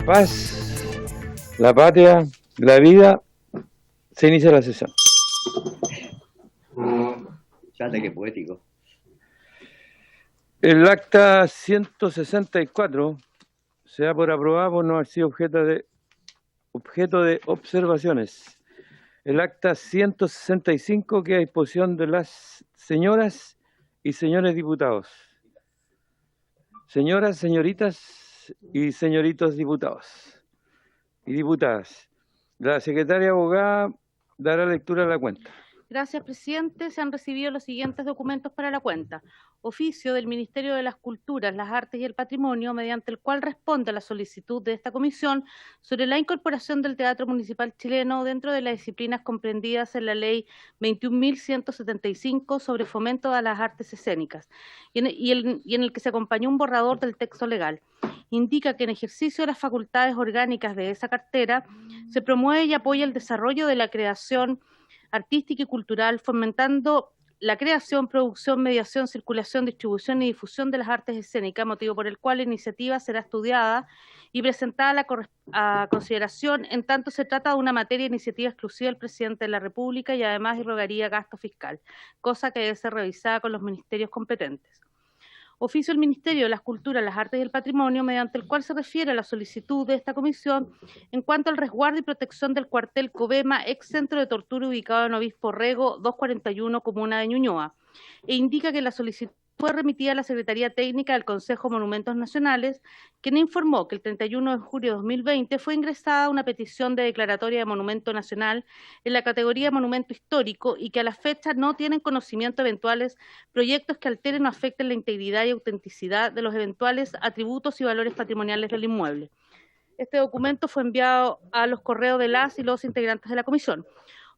paz, la patria, la vida. Se inicia la sesión. Fíjate qué poético. El acta 164 se da por aprobado por no haber sido objeto de observaciones. El acta 165 queda a disposición de las señoras y señores diputados. Señoras, señoritas y señoritos diputados y diputadas. La secretaria abogada dará lectura a la cuenta. Gracias, presidente. Se han recibido los siguientes documentos para la cuenta. Oficio del Ministerio de las Culturas, las Artes y el Patrimonio, mediante el cual responde a la solicitud de esta comisión sobre la incorporación del Teatro Municipal Chileno dentro de las disciplinas comprendidas en la Ley 21.175 sobre fomento a las artes escénicas, y en el que se acompañó un borrador del texto legal. Indica que en ejercicio de las facultades orgánicas de esa cartera se promueve y apoya el desarrollo de la creación artística y cultural, fomentando la creación, producción, mediación, circulación, distribución y difusión de las artes escénicas, motivo por el cual la iniciativa será estudiada y presentada a consideración, en tanto se trata de una materia de iniciativa exclusiva del presidente de la República y además irrogaría gasto fiscal, cosa que debe ser revisada con los ministerios competentes. Oficio del Ministerio de las Culturas, las Artes y el Patrimonio, mediante el cual se refiere a la solicitud de esta comisión en cuanto al resguardo y protección del cuartel Covema, ex centro de tortura ubicado en Obispo Rego 241, comuna de Ñuñoa, e indica que la solicitud fue remitida a la Secretaría Técnica del Consejo de Monumentos Nacionales, quien informó que el 31 de julio de 2020 fue ingresada una petición de declaratoria de monumento nacional en la categoría monumento histórico y que a la fecha no tienen conocimiento de eventuales proyectos que alteren o afecten la integridad y autenticidad de los eventuales atributos y valores patrimoniales del inmueble. Este documento fue enviado a los correos de las y los integrantes de la comisión.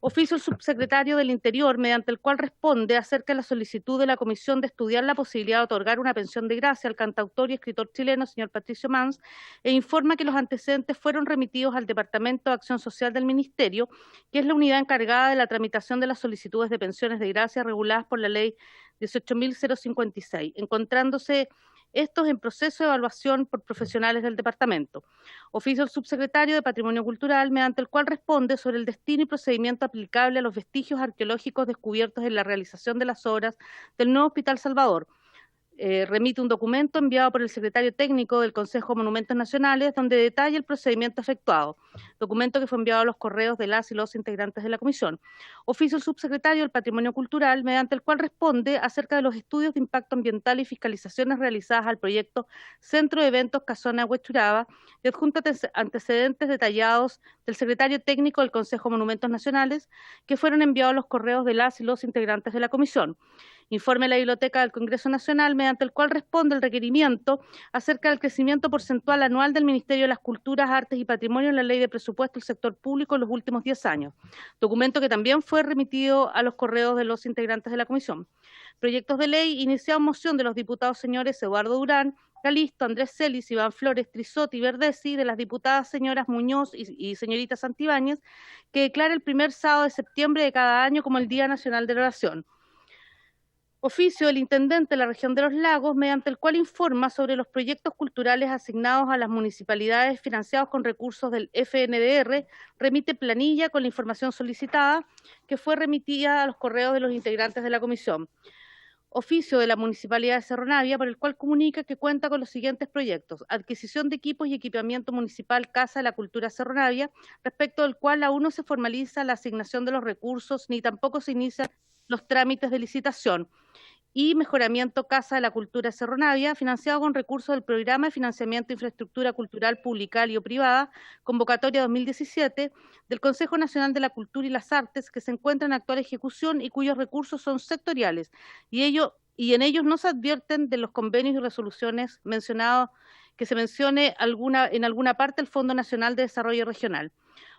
Oficio del subsecretario del Interior, mediante el cual responde acerca de la solicitud de la comisión de estudiar la posibilidad de otorgar una pensión de gracia al cantautor y escritor chileno, señor Patricio Mans, e informa que los antecedentes fueron remitidos al Departamento de Acción Social del Ministerio, que es la unidad encargada de la tramitación de las solicitudes de pensiones de gracia reguladas por la Ley 18.056, encontrándose estos en proceso de evaluación por profesionales del departamento. Oficio del subsecretario de Patrimonio Cultural, mediante el cual responde sobre el destino y procedimiento aplicable a los vestigios arqueológicos descubiertos en la realización de las obras del nuevo Hospital Salvador. Remite un documento enviado por el secretario técnico del Consejo de Monumentos Nacionales donde detalla el procedimiento efectuado, documento que fue enviado a los correos de las y los integrantes de la comisión. Oficio del subsecretario del Patrimonio Cultural, mediante el cual responde acerca de los estudios de impacto ambiental y fiscalizaciones realizadas al proyecto Centro de Eventos Casona Huechuraba, y adjunta antecedentes detallados del secretario técnico del Consejo de Monumentos Nacionales que fueron enviados a los correos de las y los integrantes de la comisión. Informe de la Biblioteca del Congreso Nacional, mediante el cual responde el requerimiento acerca del crecimiento porcentual anual del Ministerio de las Culturas, Artes y Patrimonio en la Ley de Presupuesto del Sector Público en los últimos 10 años. Documento que también fue remitido a los correos de los integrantes de la comisión. Proyectos de ley iniciado en moción de los diputados señores Eduardo Durán, Calisto, Andrés Celis, Iván Flores, Trisotti y Verdesi, de las diputadas señoras Muñoz y señorita Santibáñez, que declara el primer sábado de septiembre de cada año como el Día Nacional de la Oración. Oficio del Intendente de la Región de los Lagos, mediante el cual informa sobre los proyectos culturales asignados a las municipalidades financiados con recursos del FNDR, remite planilla con la información solicitada, que fue remitida a los correos de los integrantes de la comisión. Oficio de la Municipalidad de Cerro Navia, por el cual comunica que cuenta con los siguientes proyectos: adquisición de equipos y equipamiento municipal Casa de la Cultura Cerro Navia, respecto del cual aún no se formaliza la asignación de los recursos ni tampoco se inician los trámites de licitación, y mejoramiento Casa de la Cultura Cerro Navia, financiado con recursos del Programa de Financiamiento de Infraestructura Cultural Pública y o Privada, convocatoria 2017, del Consejo Nacional de la Cultura y las Artes, que se encuentra en actual ejecución y cuyos recursos son sectoriales, y en ellos no se advierten de los convenios y resoluciones mencionados, que se mencione en alguna parte el Fondo Nacional de Desarrollo Regional.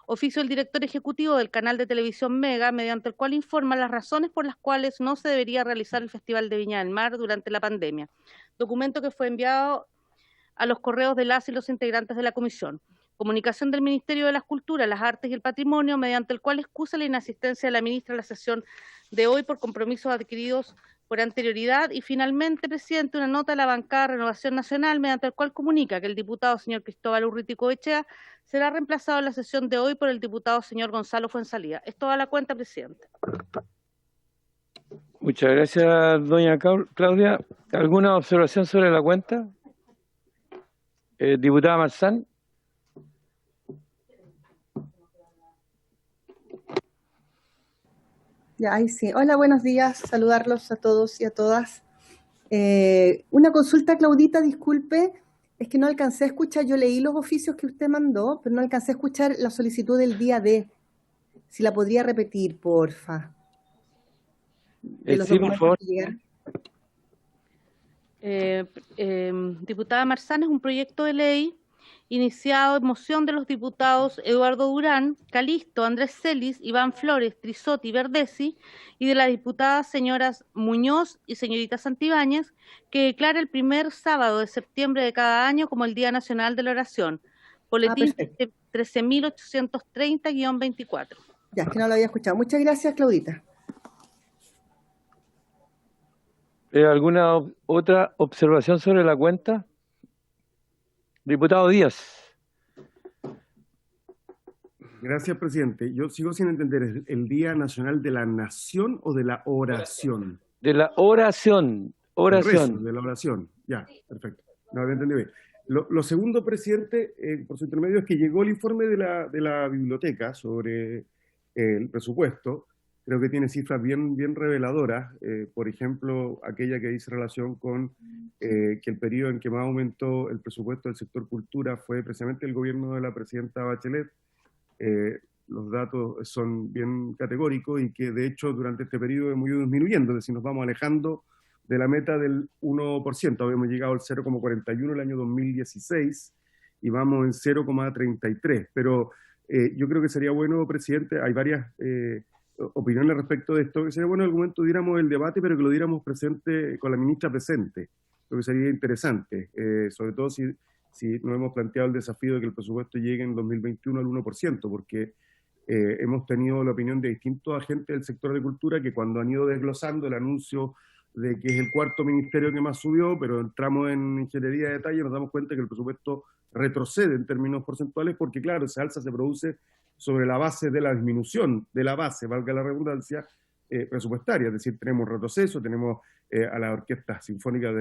Oficio del director ejecutivo del canal de televisión Mega, mediante el cual informa las razones por las cuales no se debería realizar el Festival de Viña del Mar durante la pandemia. Documento que fue enviado a los correos de las y los integrantes de la comisión. Comunicación del Ministerio de las Culturas, las Artes y el Patrimonio, mediante el cual excusa la inasistencia de la ministra a la sesión de hoy por compromisos adquiridos por anterioridad. Y finalmente, presidente, una nota de la bancada Renovación Nacional, mediante el cual comunica que el diputado señor Cristóbal Urruticoechea será reemplazado en la sesión de hoy por el diputado señor Gonzalo Fuenzalía. Es toda la cuenta, presidente. Muchas gracias, doña Claudia. ¿Alguna observación sobre la cuenta? Diputada Marzán. Ya, ahí sí. Hola, buenos días. Saludarlos a todos y a todas. Una consulta, Claudita, disculpe, es que no alcancé a escuchar, yo leí los oficios que usted mandó, pero no alcancé a escuchar la solicitud del día D. Si la podría repetir, porfa. De los Sí, por favor. que llegaron. Diputada Marzán, es un proyecto de ley iniciado en moción de los diputados Eduardo Durán, Calisto, Andrés Celis, Iván Flores, Trisotti, Verdesi, y de las diputadas señoras Muñoz y señorita Santibáñez, que declara el primer sábado de septiembre de cada año como el Día Nacional de la Oración. Boletín 13.830-24. Ya, es que no lo había escuchado. Muchas gracias, Claudita. ¿Alguna otra observación sobre la cuenta? Diputado Díaz. Gracias, presidente. Yo sigo sin entender, ¿es el Día Nacional de la Nación o de la Oración? De la oración. Rezo, de la oración. Ya, perfecto. No había entendido bien. Lo segundo, presidente, por su intermedio, es que llegó el informe de la biblioteca sobre el presupuesto. Creo que tiene cifras bien reveladoras. Por ejemplo, aquella que dice relación con que el periodo en que más aumentó el presupuesto del sector cultura fue precisamente el gobierno de la presidenta Bachelet. Los datos son bien categóricos y que de hecho durante este periodo hemos ido disminuyendo, es decir, nos vamos alejando de la meta del 1%. Habíamos llegado al 0,41 el año 2016 y vamos en 0,33. Pero yo creo que sería bueno, presidente, hay varias opiniones respecto de esto, que sería bueno en algún momento diéramos el debate, pero que lo diéramos presente con la ministra presente. Creo que sería interesante, sobre todo si nos hemos planteado el desafío de que el presupuesto llegue en 2021 al 1%, porque hemos tenido la opinión de distintos agentes del sector de cultura que cuando han ido desglosando el anuncio de que es el cuarto ministerio que más subió, pero entramos en ingeniería de detalle, nos damos cuenta que el presupuesto retrocede en términos porcentuales, porque claro, esa alza se produce sobre la base de la disminución de la base, valga la redundancia, presupuestaria, es decir, tenemos retroceso, tenemos a las orquestas sinfónicas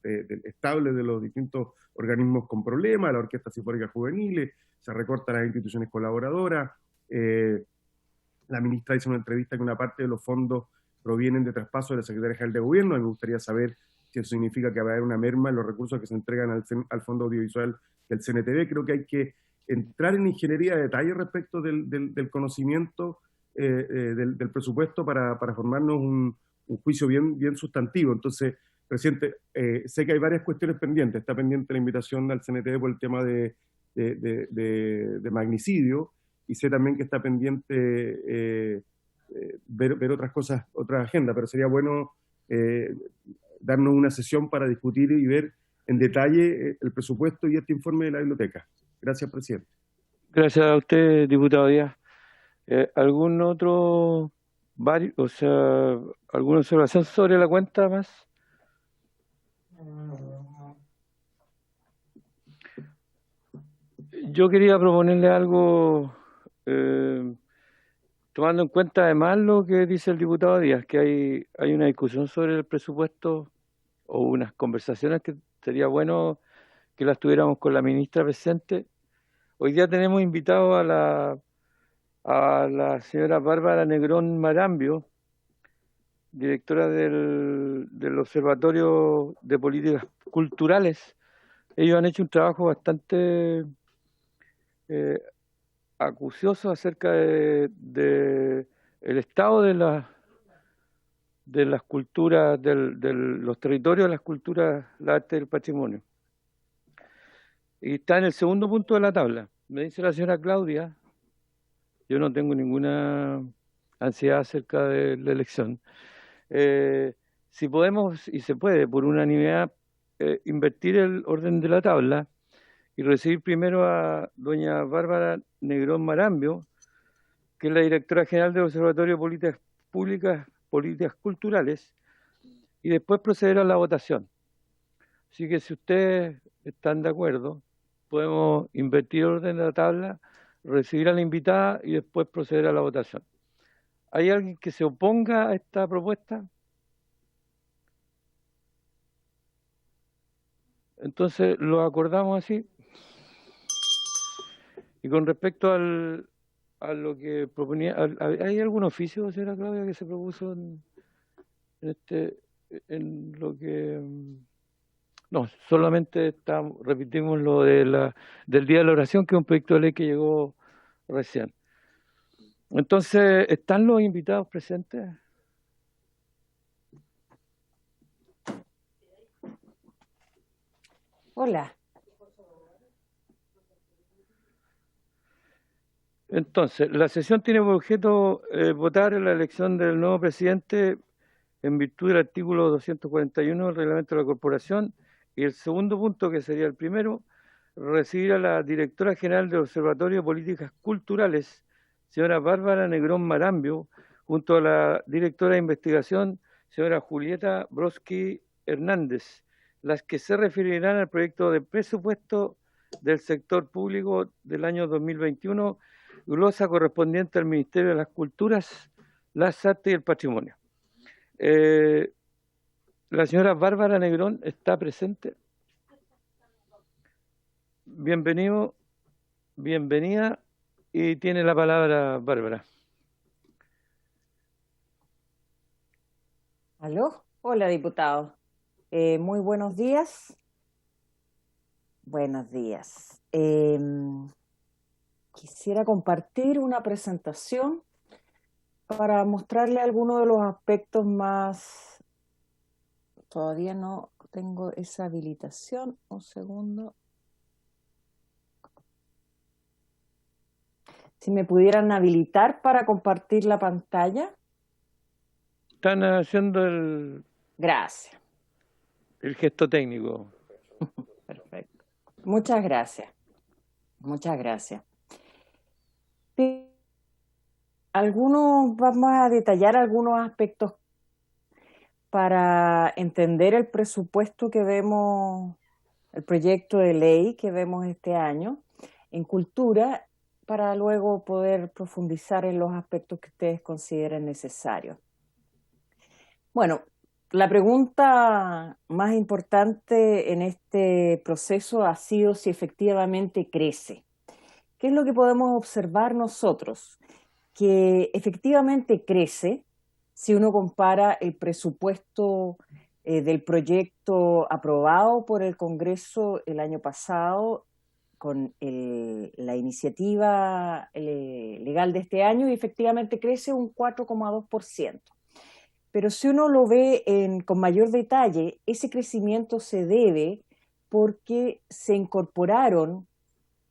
estables de los distintos organismos con problemas, a la orquesta sinfónica juveniles, se recortan las instituciones colaboradoras, la ministra hizo una entrevista que una parte de los fondos provienen de traspaso de la Secretaría General de Gobierno. A mí me gustaría saber si eso significa que va a haber una merma en los recursos que se entregan al Fondo Audiovisual del CNTV. Creo que hay que entrar en ingeniería de detalle respecto del conocimiento del presupuesto para formarnos un juicio bien sustantivo. Entonces, presidente, sé que hay varias cuestiones pendientes. Está pendiente la invitación al CNTV por el tema de magnicidio, y sé también que está pendiente ver otras cosas, otra agenda, pero sería bueno darnos una sesión para discutir y ver en detalle el presupuesto y este informe de la biblioteca. Gracias, presidente. Gracias a usted, diputado Díaz. ¿Algún otro, alguna observación sobre la cuenta más? Yo quería proponerle algo, tomando en cuenta además lo que dice el diputado Díaz, que hay una discusión sobre el presupuesto o unas conversaciones que sería bueno que las tuviéramos con la ministra presente. Hoy día tenemos invitado a la señora Bárbara Negrón Marambio, directora del Observatorio de Políticas Culturales. Ellos han hecho un trabajo bastante acucioso acerca de el estado de las culturas, de los territorios de las culturas, la arte del patrimonio. Y está en el segundo punto de la tabla. Me dice la señora Claudia, yo no tengo ninguna ansiedad acerca de la elección. Si podemos, y se puede, por unanimidad, invertir el orden de la tabla y recibir primero a doña Bárbara Negrón Marambio, que es la directora general del Observatorio de Políticas Públicas, Políticas Culturales, y después proceder a la votación. Así que si ustedes están de acuerdo, podemos invertir el orden de la tabla, recibir a la invitada y después proceder a la votación. ¿Hay alguien que se oponga a esta propuesta? Entonces lo acordamos así. Y con respecto a lo que proponía, ¿hay algún oficio, señora Claudia, que se propuso en lo que... No, solamente repetimos lo del Día de la Oración, que es un proyecto de ley que llegó recién. Entonces, ¿están los invitados presentes? Hola. Entonces, la sesión tiene por objeto votar en la elección del nuevo presidente en virtud del artículo 241 del reglamento de la corporación, y el segundo punto, que sería el primero, recibir a la directora general del Observatorio de Políticas Culturales, señora Bárbara Negrón Marambio, junto a la directora de investigación, señora Julieta Brodsky Hernández, las que se referirán al proyecto de presupuesto del sector público del año 2021, glosa correspondiente al Ministerio de las Culturas, las Artes y el Patrimonio. La señora Bárbara Negrón está presente. Bienvenido, bienvenida, y tiene la palabra Bárbara. ¿Aló? Hola, diputado. Muy buenos días. Buenos días. Quisiera compartir una presentación para mostrarle algunos de los aspectos más... Todavía no tengo esa habilitación. Un segundo. Si me pudieran habilitar para compartir la pantalla. Están haciendo Gracias. el gesto técnico. Perfecto. Muchas gracias. Muchas gracias. Vamos a detallar algunos aspectos para entender el presupuesto que vemos, el proyecto de ley que vemos este año en cultura, para luego poder profundizar en los aspectos que ustedes consideren necesarios. Bueno, la pregunta más importante en este proceso ha sido si efectivamente crece. ¿Qué es lo que podemos observar nosotros? Que efectivamente crece si uno compara el presupuesto del proyecto aprobado por el Congreso el año pasado con la iniciativa legal de este año, y efectivamente crece un 4,2%. Pero si uno lo ve con mayor detalle, ese crecimiento se debe porque se incorporaron,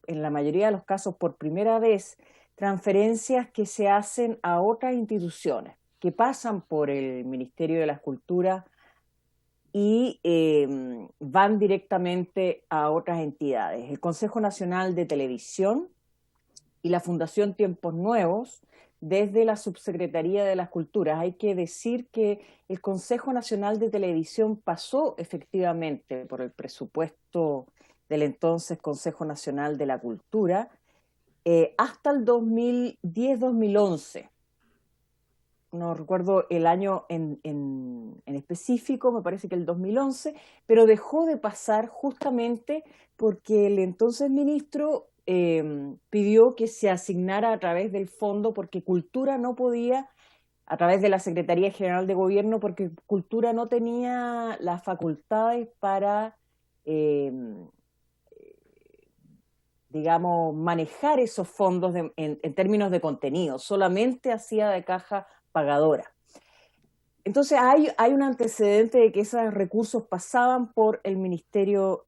en la mayoría de los casos por primera vez, transferencias que se hacen a otras instituciones, que pasan por el Ministerio de las Culturas y van directamente a otras entidades. El Consejo Nacional de Televisión y la Fundación Tiempos Nuevos, desde la Subsecretaría de las Culturas. Hay que decir que el Consejo Nacional de Televisión pasó efectivamente por el presupuesto del entonces Consejo Nacional de la Cultura hasta el 2010-2011. No recuerdo el año en específico, me parece que el 2011, pero dejó de pasar justamente porque el entonces ministro pidió que se asignara a través del fondo, porque Cultura no podía, a través de la Secretaría General de Gobierno, porque Cultura no tenía las facultades para, digamos, manejar esos fondos en términos de contenido, solamente hacía de caja pagadora. Entonces hay un antecedente de que esos recursos pasaban por el Ministerio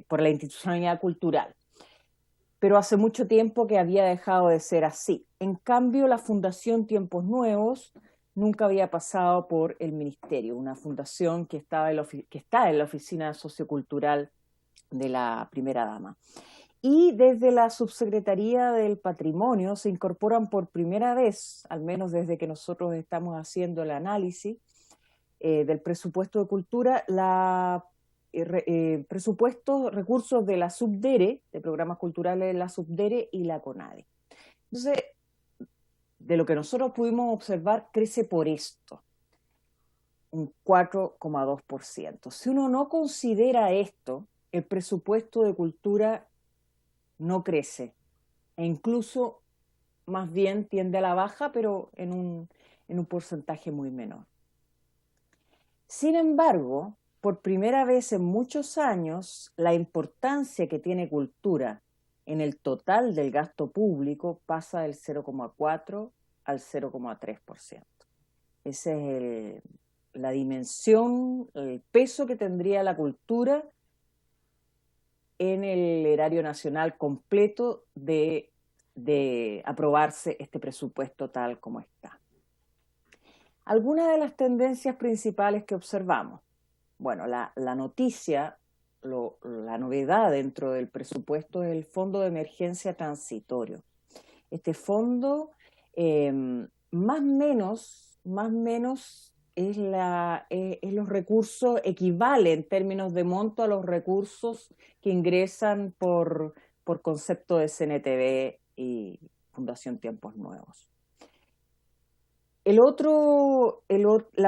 por la institucionalidad cultural, pero hace mucho tiempo que había dejado de ser así. En cambio, la Fundación Tiempos Nuevos nunca había pasado por el Ministerio, una fundación que está en la Oficina Sociocultural de la Primera Dama. Y desde la Subsecretaría del Patrimonio se incorporan por primera vez, al menos desde que nosotros estamos haciendo el análisis, del presupuesto de cultura, presupuestos, recursos de la Subdere, de programas culturales de la Subdere y la CONADE. Entonces, de lo que nosotros pudimos observar, crece por esto, un 4,2%. Si uno no considera esto, el presupuesto de cultura no crece, e incluso más bien tiende a la baja, pero en un porcentaje muy menor. Sin embargo, por primera vez en muchos años, la importancia que tiene cultura en el total del gasto público pasa del 0,4 al 0,3%. Esa es la dimensión, el peso que tendría la cultura en el erario nacional completo de aprobarse este presupuesto tal como está. Algunas de las tendencias principales que observamos. Bueno, la noticia, la novedad dentro del presupuesto es el Fondo de Emergencia Transitorio. Este fondo, más o menos es los recursos, equivale en términos de monto a los recursos que ingresan por concepto de CNTV y Fundación Tiempos Nuevos. La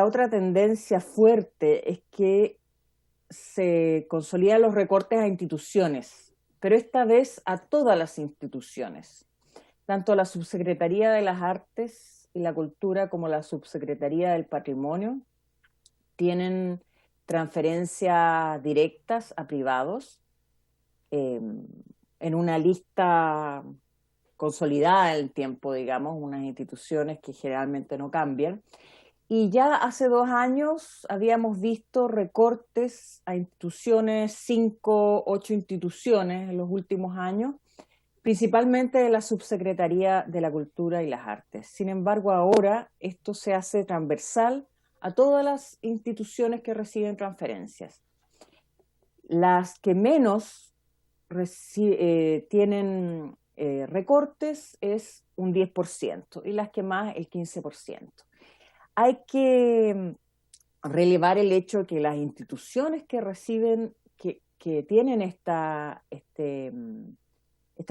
otra tendencia fuerte es que se consolidan los recortes a instituciones, pero esta vez a todas las instituciones, tanto la Subsecretaría de las Artes y la Cultura como la Subsecretaría del Patrimonio tienen transferencias directas a privados en una lista consolidada en el tiempo, digamos, unas instituciones que generalmente no cambian. Y ya hace 2 años habíamos visto recortes a instituciones, 5, 8 instituciones en los últimos años, principalmente de la Subsecretaría de la Cultura y las Artes. Sin embargo, ahora esto se hace transversal a todas las instituciones que reciben transferencias. Las que menos tienen recortes es un 10% y las que más el 15%. Hay que relevar el hecho que las instituciones que reciben, que tienen estas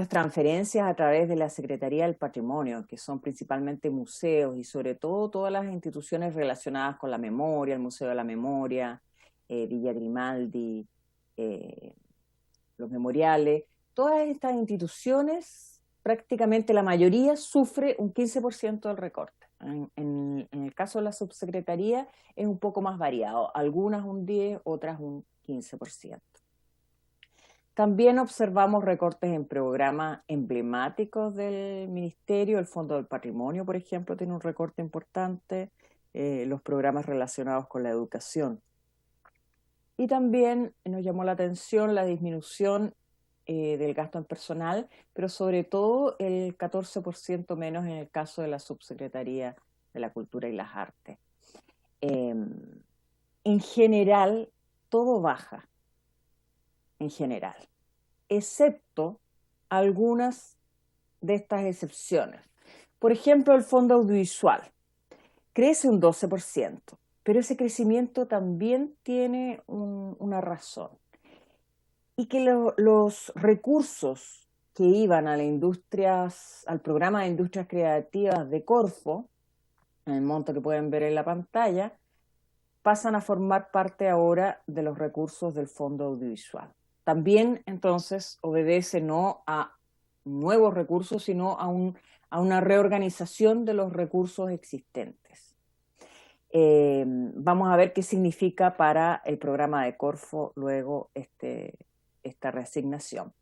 transferencias a través de la Secretaría del Patrimonio, que son principalmente museos y sobre todo todas las instituciones relacionadas con la memoria, el Museo de la Memoria, Villa Grimaldi, los memoriales, todas estas instituciones, prácticamente la mayoría sufre un 15% del recorte. En el caso de la subsecretaría es un poco más variado, algunas un 10%, otras un 15%. También observamos recortes en programas emblemáticos del Ministerio. El Fondo del Patrimonio, por ejemplo, tiene un recorte importante, los programas relacionados con la educación. Y también nos llamó la atención la disminución del gasto en personal, pero sobre todo el 14% menos en el caso de la Subsecretaría de la Cultura y las Artes. En general, todo baja, en general, excepto algunas de estas excepciones. Por ejemplo, el Fondo Audiovisual crece un 12%, pero ese crecimiento también tiene una razón. Y que los recursos que iban a al programa de industrias creativas de Corfo, en el monto que pueden ver en la pantalla, pasan a formar parte ahora de los recursos del Fondo Audiovisual. También, entonces, obedece no a nuevos recursos, sino a una reorganización de los recursos existentes. Vamos a ver qué significa para el programa de Corfo luego esta reasignación.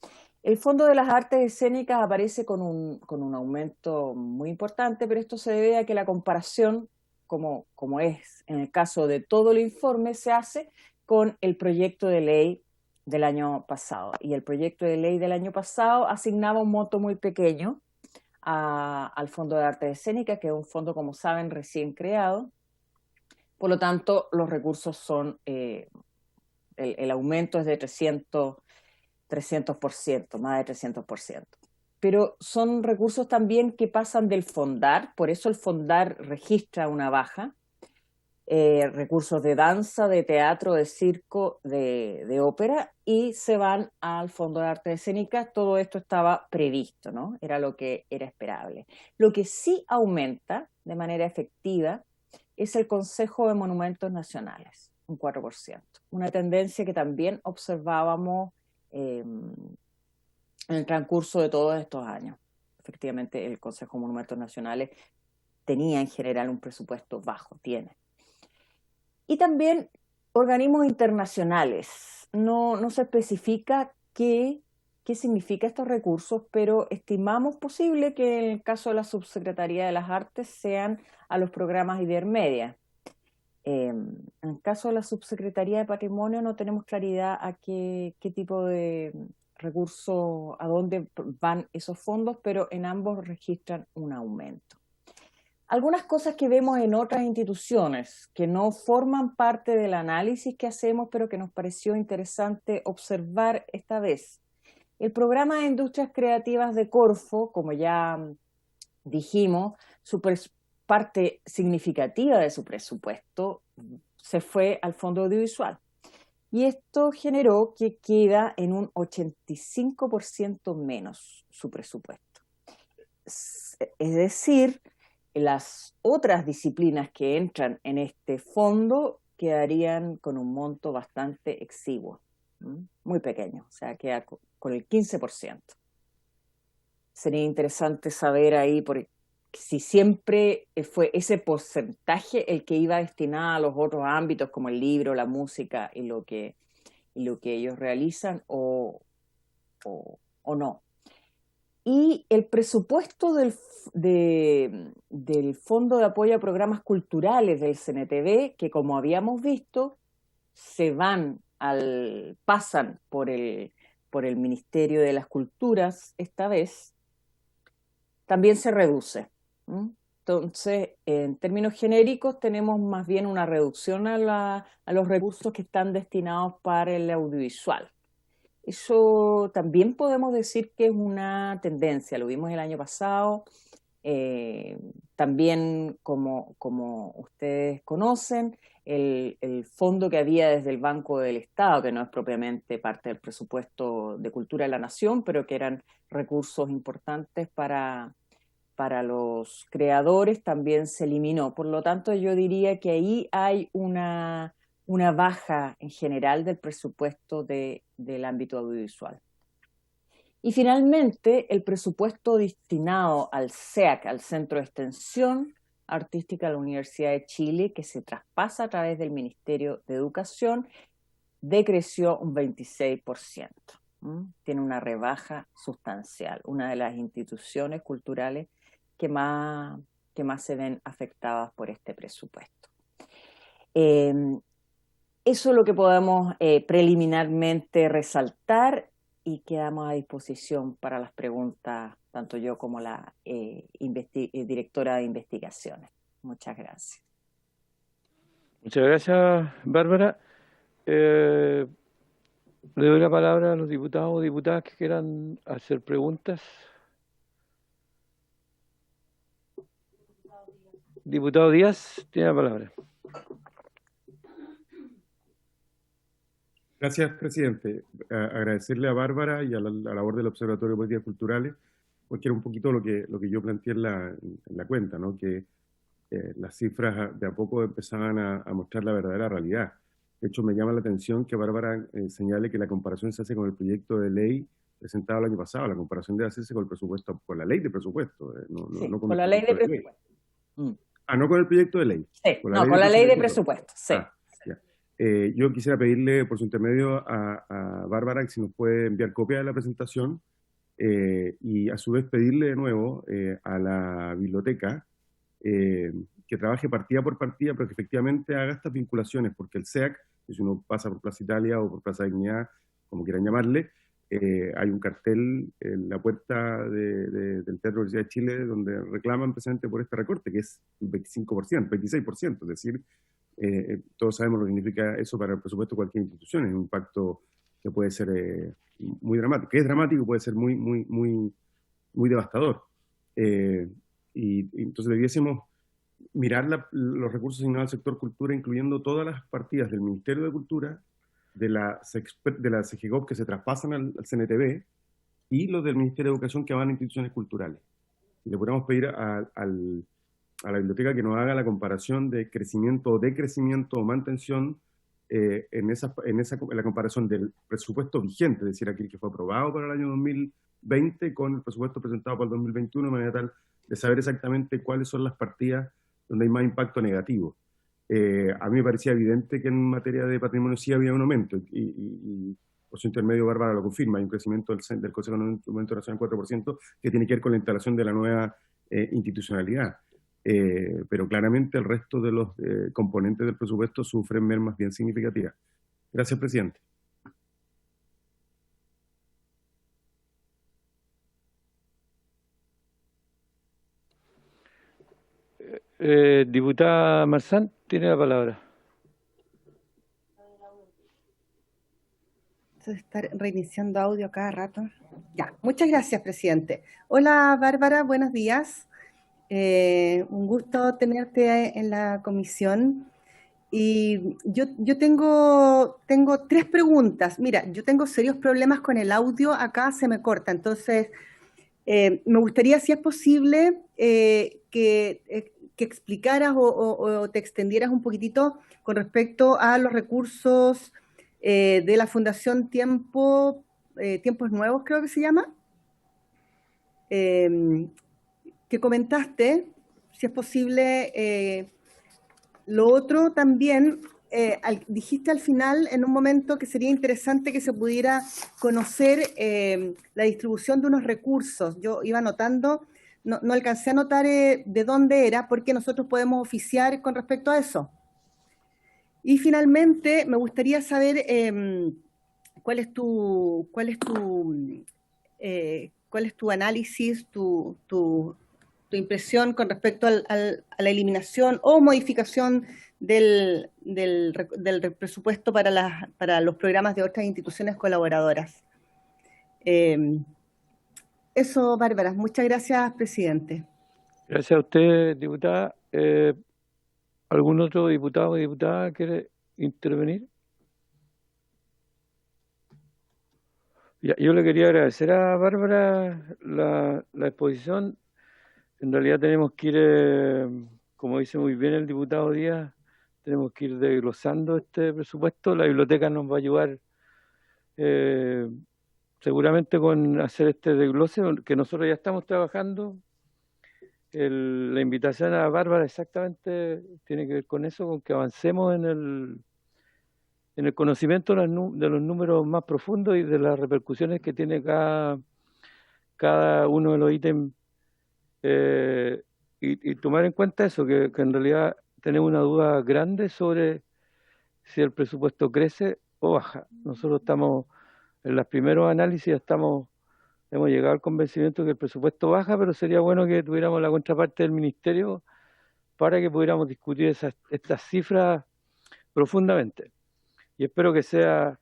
El Fondo de las Artes Escénicas aparece con un aumento muy importante, pero esto se debe a que la comparación, como es en el caso de todo el informe, se hace con el proyecto de ley del año pasado. Y el proyecto de ley del año pasado asignaba un monto muy pequeño al Fondo de Artes Escénicas, que es un fondo, como saben, recién creado. Por lo tanto, los recursos son, el aumento es de 300%, más de 300%. Pero son recursos también que pasan del Fondar, por eso el Fondar registra una baja, recursos de danza, de teatro, de circo, de ópera, y se van al Fondo de Artes Escénicas. Todo esto estaba previsto, ¿no? Era lo que era esperable. Lo que sí aumenta de manera efectiva es el Consejo de Monumentos Nacionales, un 4%. Una tendencia que también observábamos en el transcurso de todos estos años. Efectivamente, el Consejo de Monumentos Nacionales tenía en general un presupuesto bajo, tiene. Y también organismos internacionales. No se especifica qué significa estos recursos, pero estimamos posible que en el caso de la Subsecretaría de las Artes sean a los programas Ibermedia. En el caso de la Subsecretaría de Patrimonio no tenemos claridad a qué tipo de recursos, a dónde van esos fondos, pero en ambos registran un aumento. Algunas cosas que vemos en otras instituciones que no forman parte del análisis que hacemos, pero que nos pareció interesante observar esta vez. El programa de Industrias Creativas de Corfo, como ya dijimos, parte significativa de su presupuesto se fue al Fondo Audiovisual. Y esto generó que queda en un 85% menos su presupuesto. Es decir, las otras disciplinas que entran en este fondo quedarían con un monto bastante exiguo, muy pequeño, o sea, queda con el 15%. Sería interesante saber ahí si siempre fue ese porcentaje el que iba destinado a los otros ámbitos como el libro, la música y lo que ellos realizan o no. Y el presupuesto del Fondo de Apoyo a Programas Culturales del CNTV, que como habíamos visto, pasan por el Ministerio de las Culturas esta vez, también se reduce. Entonces, en términos genéricos, tenemos más bien una reducción a los recursos que están destinados para el audiovisual. Eso también podemos decir que es una tendencia, lo vimos el año pasado. También, como ustedes conocen, el fondo que había desde el Banco del Estado, que no es propiamente parte del presupuesto de Cultura de la Nación, pero que eran recursos importantes para los creadores, también se eliminó. Por lo tanto, yo diría que ahí hay una baja en general del presupuesto del ámbito audiovisual. Y finalmente, el presupuesto destinado al CEAC, al Centro de Extensión Artística de la Universidad de Chile, que se traspasa a través del Ministerio de Educación, decreció un 26%. Tiene una rebaja sustancial, una de las instituciones culturales que más se ven afectadas por este presupuesto. Eso es lo que podemos preliminarmente resaltar y quedamos a disposición para las preguntas, tanto yo como la directora de investigaciones. Muchas gracias. Muchas gracias, Bárbara. Le doy la palabra a los diputados o diputadas que quieran hacer preguntas. Diputado Díaz, tiene la palabra. Gracias, presidente. Agradecerle a Bárbara y a la labor del Observatorio de Políticas Culturales, porque era un poquito lo que yo planteé en la cuenta, ¿no? Que las cifras de a poco empezaban a mostrar la verdadera realidad. De hecho, me llama la atención que Bárbara señale que la comparación se hace con el proyecto de ley presentado el año pasado. La comparación debe hacerse con el presupuesto, con la ley de presupuesto. No con la ley de presupuesto. No con el proyecto de ley. Sí, con la ley de presupuesto, sí. Yo quisiera pedirle por su intermedio a Bárbara que si nos puede enviar copia de la presentación y a su vez pedirle de nuevo a la biblioteca que trabaje partida por partida, pero que efectivamente haga estas vinculaciones, porque el CEAC, si uno pasa por Plaza Italia o por Plaza Dignidad, como quieran llamarle, hay un cartel en la puerta del Teatro de la Universidad de Chile donde reclaman precisamente por este recorte, que es un 25%, 26%, es decir, todos sabemos lo que significa eso para el presupuesto de cualquier institución, es un impacto que puede ser muy dramático, que es dramático, puede ser muy devastador. Y entonces debiésemos mirar los recursos asignados al sector cultura, incluyendo todas las partidas del Ministerio de Cultura, de la CEGEGOV que se traspasan al CNTV, y los del Ministerio de Educación que van a instituciones culturales. Y le podemos pedir a la biblioteca que nos haga la comparación de crecimiento o decrecimiento o mantención en la comparación del presupuesto vigente, es decir, aquel que fue aprobado para el año 2020 con el presupuesto presentado para el 2021, de manera tal de saber exactamente cuáles son las partidas donde hay más impacto negativo. A mí me parecía evidente que en materia de patrimonio sí había un aumento, y por su intermedio Bárbara lo confirma, hay un crecimiento del Consejo de Monumento Nacional 4%, que tiene que ver con la instalación de la nueva institucionalidad. Pero claramente el resto de los componentes del presupuesto sufren mermas bien significativas. Gracias, presidente. Diputada Marzán, tiene la palabra. Estar reiniciando audio cada rato. Ya, muchas gracias, presidente. Hola, Bárbara, buenos días. Un gusto tenerte en la comisión. Y yo tengo 3 preguntas. Mira, yo tengo serios problemas con el audio, acá se me corta, entonces me gustaría, si es posible, que explicaras o te extendieras un poquitito con respecto a los recursos de la Fundación Tiempos Nuevos, creo que se llama, que comentaste, si es posible. Lo otro también, dijiste al final, en un momento, que sería interesante que se pudiera conocer la distribución de unos recursos. Yo iba anotando, no alcancé a anotar de dónde era, porque nosotros podemos oficiar con respecto a eso. Y finalmente, me gustaría saber cuál es tu análisis, tu impresión con respecto a la eliminación o modificación del presupuesto para los programas de otras instituciones colaboradoras. Eso, Bárbara. Muchas gracias, presidente. Gracias a usted, diputada. ¿Algún otro diputado o diputada quiere intervenir? Yo le quería agradecer a Bárbara la exposición. En realidad tenemos que ir, como dice muy bien el diputado Díaz, tenemos que ir desglosando este presupuesto. La biblioteca nos va a ayudar seguramente con hacer este desglose, que nosotros ya estamos trabajando. La invitación a Bárbara exactamente tiene que ver con eso, con que avancemos en el conocimiento de los números más profundos y de las repercusiones que tiene cada uno de los ítems, y tomar en cuenta eso, que en realidad tenemos una duda grande sobre si el presupuesto crece o baja. Nosotros estamos en los primeros análisis, hemos llegado al convencimiento que el presupuesto baja, pero sería bueno que tuviéramos la contraparte del ministerio para que pudiéramos discutir estas cifras profundamente. Y espero que sea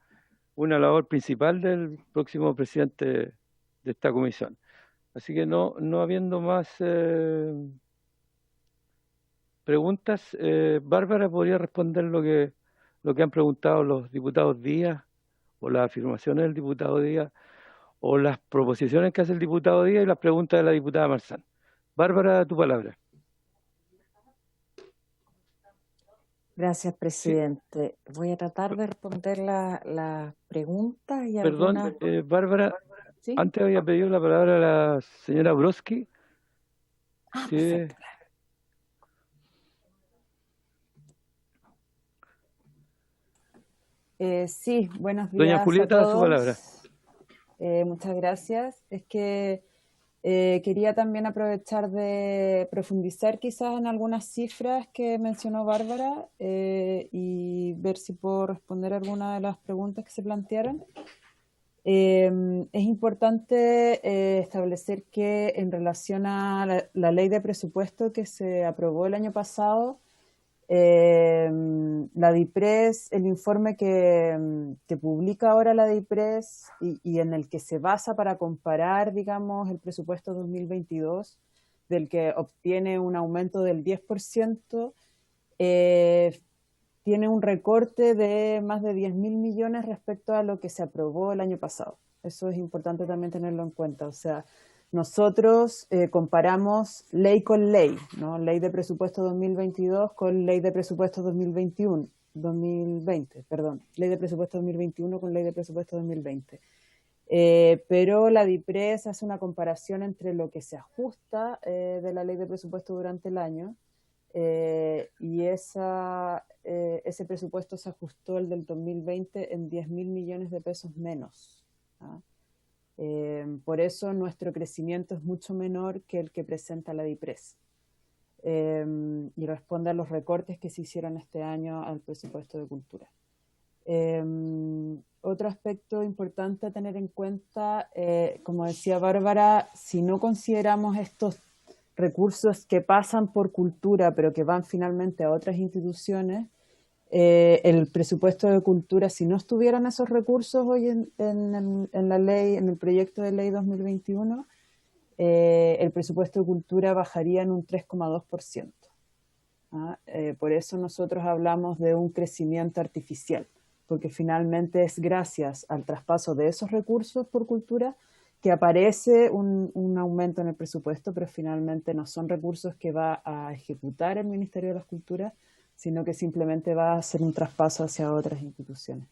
una labor principal del próximo presidente de esta comisión. Así que no habiendo más preguntas, Bárbara podría responder lo que han preguntado los diputados Díaz, o las afirmaciones del diputado Díaz, o las proposiciones que hace el diputado Díaz y las preguntas de la diputada Marzán. Bárbara, tu palabra. Gracias, presidente. Sí. Voy a tratar de responder las preguntas y Perdón, algunas... Bárbara, ¿Sí? Antes había pedido la palabra a la señora Brodsky. Sí. Perfecto. Sí, buenos días. Doña Julieta, a todos. su palabra. Muchas gracias. Es que quería también aprovechar de profundizar quizás en algunas cifras que mencionó Bárbara y ver si puedo responder alguna de las preguntas que se plantearon. Es importante establecer que en relación a la ley de presupuesto que se aprobó el año pasado, la DIPRES, el informe que publica ahora la DIPRES y en el que se basa para comparar, digamos, el presupuesto 2022 del que obtiene un aumento del 10%, tiene un recorte de más de 10.000 millones respecto a lo que se aprobó el año pasado. Eso es importante también tenerlo en cuenta. O sea, nosotros comparamos ley con ley, ¿no? Ley de presupuesto 2022 con ley de presupuesto 2020, perdón. Ley de presupuesto 2021 con ley de presupuesto 2020. Pero la DIPRES hace una comparación entre lo que se ajusta de la ley de presupuesto durante el año y ese presupuesto se ajustó el del 2020 en 10.000 millones de pesos menos. ¿Ah? Por eso nuestro crecimiento es mucho menor que el que presenta la DIPRES y responde a los recortes que se hicieron este año al presupuesto de cultura. Otro aspecto importante a tener en cuenta, como decía Bárbara, si no consideramos estos recursos que pasan por cultura pero que van finalmente a otras instituciones, el presupuesto de cultura, si no estuvieran esos recursos hoy en la ley, en el proyecto de ley 2021, el presupuesto de cultura bajaría en un 3,2%. ¿Ah? Por eso nosotros hablamos de un crecimiento artificial, porque finalmente es gracias al traspaso de esos recursos por cultura que aparece un aumento en el presupuesto, pero finalmente no son recursos que va a ejecutar el Ministerio de las Culturas, sino que simplemente va a hacer un traspaso hacia otras instituciones.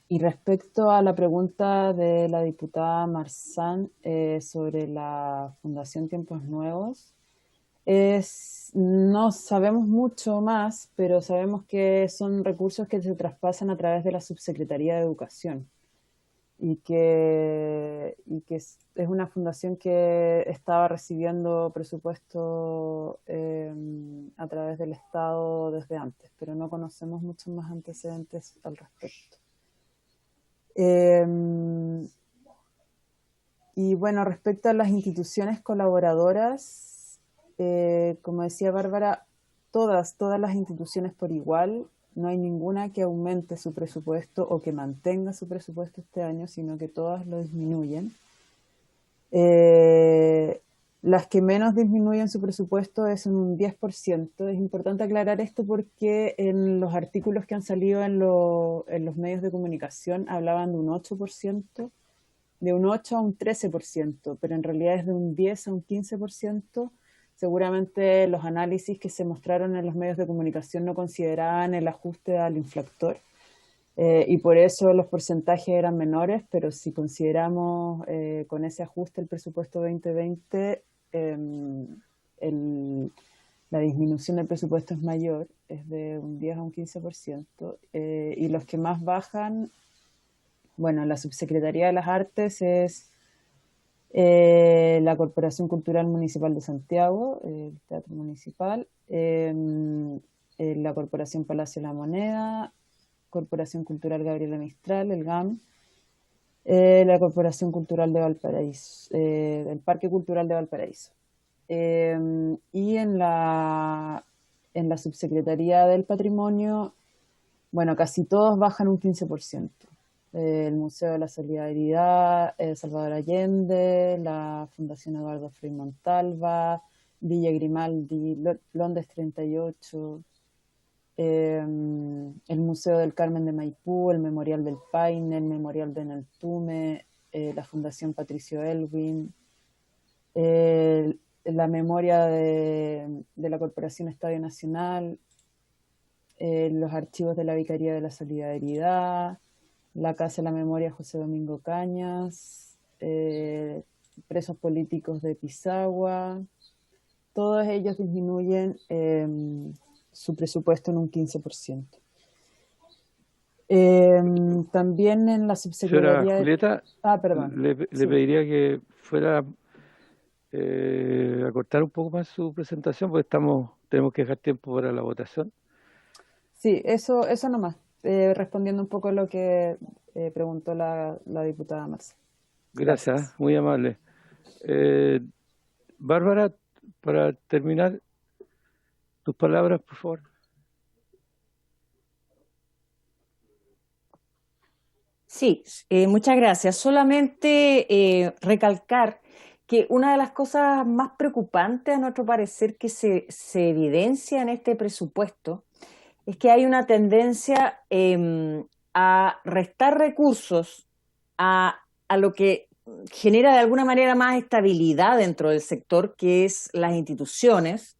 Y respecto a la pregunta de la diputada Marzán sobre la Fundación Tiempos Nuevos, no sabemos mucho más, pero sabemos que son recursos que se traspasan a través de la Subsecretaría de Educación y que es una fundación que estaba recibiendo presupuesto a través del Estado desde antes, pero no conocemos muchos más antecedentes al respecto. Y bueno, respecto a las instituciones colaboradoras, como decía Bárbara, todas las instituciones por igual, no hay ninguna que aumente su presupuesto o que mantenga su presupuesto este año, sino que todas lo disminuyen. Las que menos disminuyen su presupuesto es en un 10%. Es importante aclarar esto porque en los artículos que han salido en los medios de comunicación hablaban de un 8%, de un 8 a un 13%, pero en realidad es de un 10 a un 15%. Seguramente los análisis que se mostraron en los medios de comunicación no consideraban el ajuste al inflactor y por eso los porcentajes eran menores, pero si consideramos con ese ajuste el presupuesto 2020, la disminución del presupuesto es mayor, es de un 10 a un 15%, y los que más bajan, bueno, la Subsecretaría de las Artes es la Corporación Cultural Municipal de Santiago, el Teatro Municipal, la Corporación Palacio de la Moneda, Corporación Cultural Gabriela Mistral, el GAM, la Corporación Cultural de Valparaíso, el Parque Cultural de Valparaíso. Y en la Subsecretaría del Patrimonio, bueno, casi todos bajan un 15%. El Museo de la Solidaridad, Salvador Allende, la Fundación Eduardo Frei Montalva, Villa Grimaldi, Londres 38, el Museo del Carmen de Maipú, el Memorial del Paine, el Memorial de Neltume, la Fundación Patricio Elwin, la memoria de la Corporación Estadio Nacional, los archivos de la Vicaría de la Solidaridad, la Casa de la Memoria José Domingo Cañas, presos políticos de Pisagua, todos ellos disminuyen su presupuesto en un 15%. También en la Subsecretaría... Señora Julieta, perdón. le Sí. pediría que fuera a cortar un poco más su presentación, porque tenemos que dejar tiempo para la votación. Sí, eso nomás. Respondiendo un poco a lo que preguntó la diputada Marcela. Gracias, muy amable. Bárbara, para terminar, tus palabras, por favor. Sí, muchas gracias. Solamente recalcar que una de las cosas más preocupantes, a nuestro parecer, que se evidencia en este presupuesto es que hay una tendencia a restar recursos a lo que genera de alguna manera más estabilidad dentro del sector, que es las instituciones,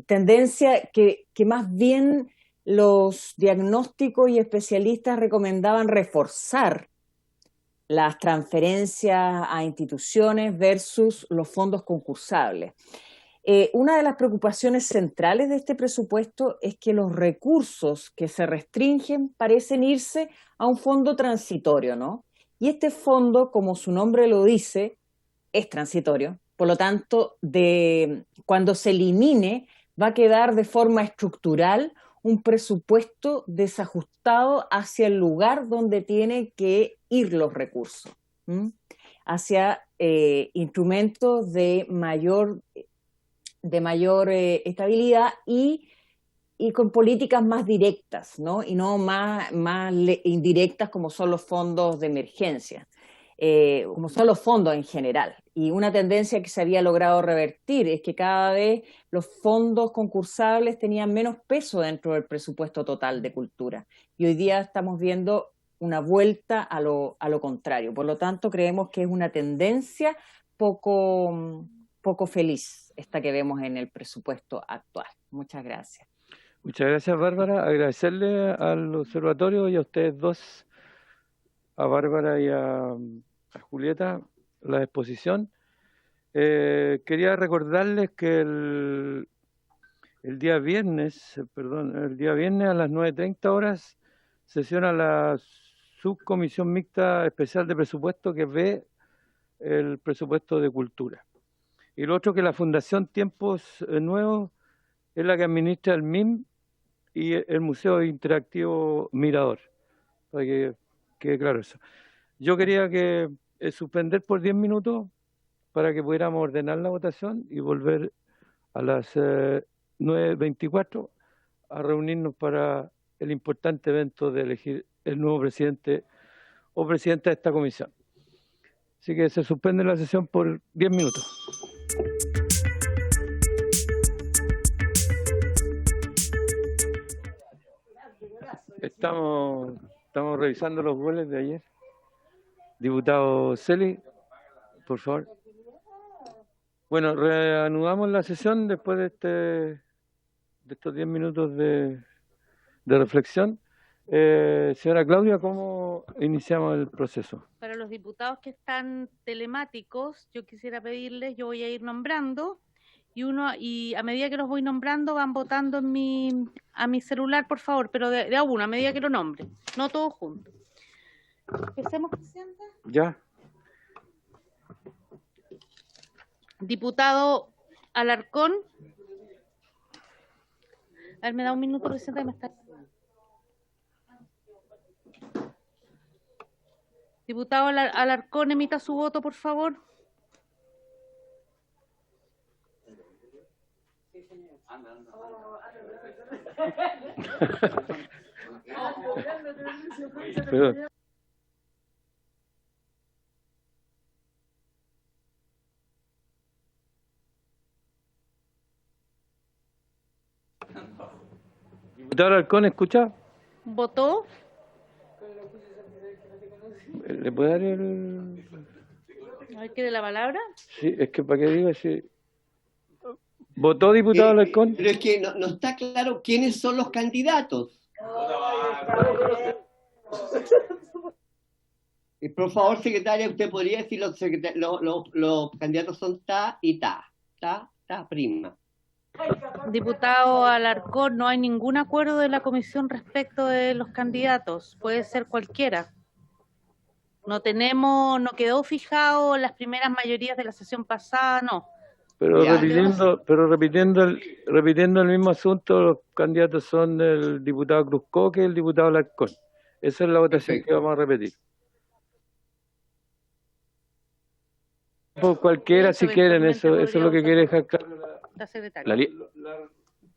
tendencia que más bien los diagnósticos y especialistas recomendaban reforzar las transferencias a instituciones versus los fondos concursables. Una de las preocupaciones centrales de este presupuesto es que los recursos que se restringen parecen irse a un fondo transitorio, ¿no? Y este fondo, como su nombre lo dice, es transitorio. Por lo tanto, cuando se elimine, va a quedar de forma estructural un presupuesto desajustado hacia el lugar donde tienen que ir los recursos, hacia instrumentos de mayor estabilidad y con políticas más directas, ¿no? Y no más indirectas como son los fondos de emergencia, como son los fondos en general. Y una tendencia que se había logrado revertir es que cada vez los fondos concursables tenían menos peso dentro del presupuesto total de cultura. Y hoy día estamos viendo una vuelta a lo contrario. Por lo tanto, creemos que es una tendencia poco feliz esta que vemos en el presupuesto actual. Muchas gracias. Muchas gracias, Bárbara. Agradecerle al observatorio y a ustedes dos, a Bárbara y a Julieta, la exposición. Quería recordarles que el día viernes a las 9:30 horas sesiona la subcomisión mixta especial de presupuesto que ve el presupuesto de cultura. Y lo otro, que la Fundación Tiempos Nuevos es la que administra el MIM y el Museo Interactivo Mirador, para que quede claro eso. Yo quería suspender por 10 minutos para que pudiéramos ordenar la votación y volver a las 9:24 a reunirnos para el importante evento de elegir el nuevo presidente o presidenta de esta comisión. Así que se suspende la sesión por 10 minutos. Estamos revisando los goles de ayer. Diputado Celi, por favor. Bueno, reanudamos la sesión después de estos 10 minutos de reflexión. Señora Claudia, ¿cómo iniciamos el proceso? Para los diputados que están telemáticos, yo quisiera pedirles, yo voy a ir nombrando y a medida que los voy nombrando van votando a mi celular, por favor, pero de a uno, a medida que lo nombre, no todos juntos. ¿Empecemos, Presidenta? Ya. Diputado Alarcón. A ver, me da un minuto, Presidenta, que me está... Diputado Alarcón, emita su voto, por favor. Perdón. Diputado Alarcón, ¿escucha? ¿Votó? ¿Le puede dar el...? A ver, ¿quiere la palabra? Sí, es que para qué diga si... ¿Votó, diputado Alarcón? Pero es que no está claro quiénes son los candidatos. Y por favor, secretaria, usted podría decir los candidatos son ta y ta, prima. Diputado Alarcón, no hay ningún acuerdo de la comisión respecto de los candidatos. Puede ser cualquiera. No quedó fijado las primeras mayorías de la sesión pasada, no. Pero repitiendo el mismo asunto, los candidatos son el diputado Cruzcoque y el diputado Alarcón. Esa es la votación. Perfecto. Que vamos a repetir. Por cualquiera, si quieren, eso es lo que quiere dejar claro la secretaria.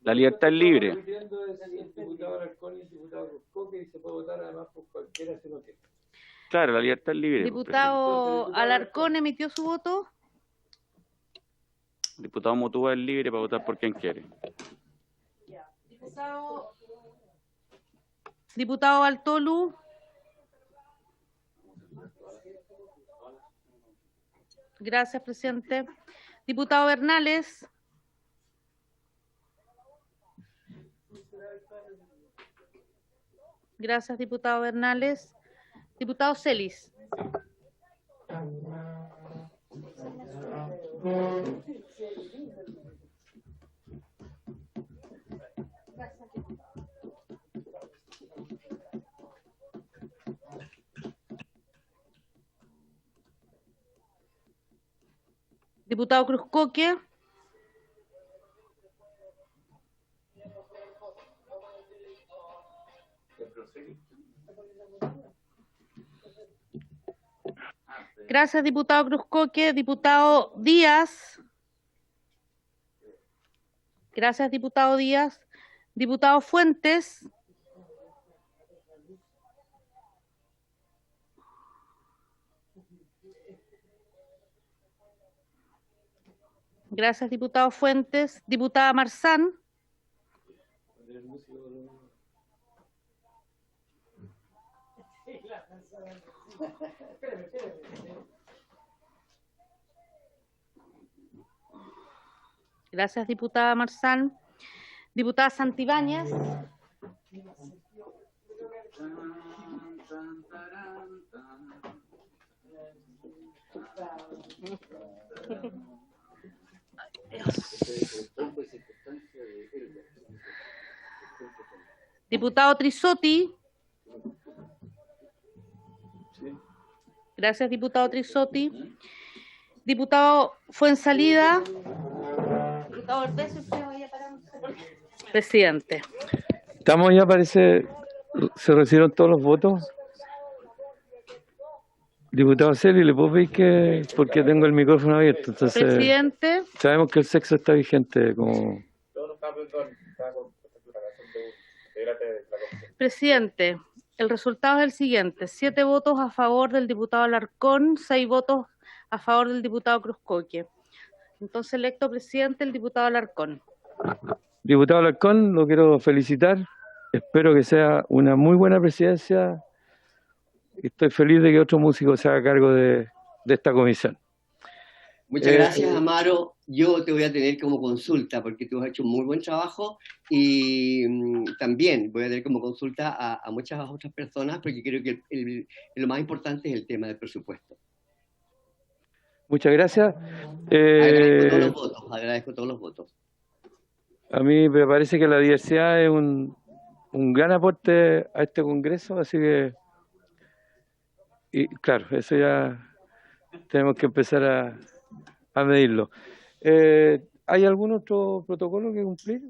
La libertad es libre. El diputado Alarcón y el diputado Cruzcoque, y se puede votar además por cualquiera si no quiere. Claro, la libertad es libre. Diputado Alarcón emitió su voto. Diputado Motúa es libre para votar por quien quiere. Diputado Bartolu. Gracias, presidente. Diputado Bernales. Gracias, diputado Bernales. Diputado Celis. Diputado Cruzcoque. Gracias, diputado Cruzcoque. Diputado Díaz. Gracias, diputado Díaz. Diputado Fuentes. Gracias, diputado Fuentes. Diputada Marzán. Gracias, diputada Marzán. Diputada Santibáñez. Diputado Trisotti. Gracias, diputado Trisotti. Diputado Fuensalida. Diputado Orbeso, usted vaya parando. Presidente. Estamos ya, parece, se recibieron todos los votos. Diputado Celi, ¿le puedo pedir que, porque tengo el micrófono abierto? Entonces, Presidente. sabemos que el sexo está vigente como... Presidente, el resultado es el siguiente: 7 votos a favor del diputado Alarcón, 6 votos a favor del diputado Cruzcoque. Entonces, electo presidente el diputado Alarcón. Diputado Alarcón, lo quiero felicitar. Espero que sea una muy buena presidencia. Estoy feliz de que otro músico se haga cargo de esta comisión. Muchas gracias, Amaro. Yo te voy a tener como consulta porque tú has hecho un muy buen trabajo y también voy a tener como consulta a muchas otras personas porque creo que lo más importante es el tema del presupuesto. Muchas gracias. Agradezco todos los votos. A mí me parece que la diversidad es un gran aporte a este Congreso, así que, y claro, eso ya tenemos que empezar a medirlo. ¿Hay algún otro protocolo que cumplir?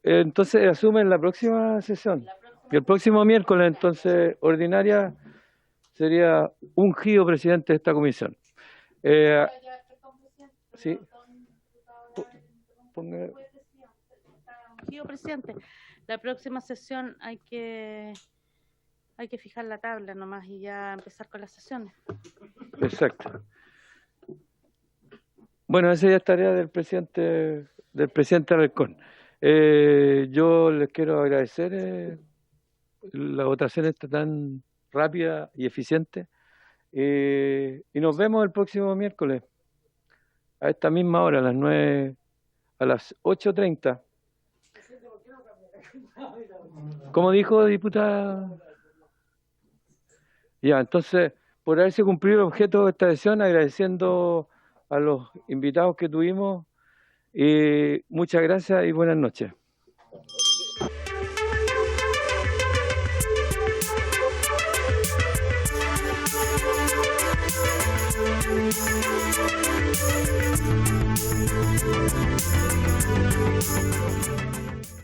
Entonces asumen la próxima sesión. Y el próximo miércoles, entonces, ordinaria, sería ungido presidente de esta comisión. Sí. Ungido presidente. La próxima sesión hay que fijar la tabla nomás y ya empezar con las sesiones. Exacto. Bueno, esa ya es tarea del presidente Alarcón. Yo les quiero agradecer la votación está tan rápida y eficiente. Y nos vemos el próximo miércoles a esta misma hora, a las 8:30. ¿Cómo dijo, diputada? Ya, entonces, por haberse cumplido el objeto de esta sesión, agradeciendo a los invitados que tuvimos, muchas gracias y buenas noches.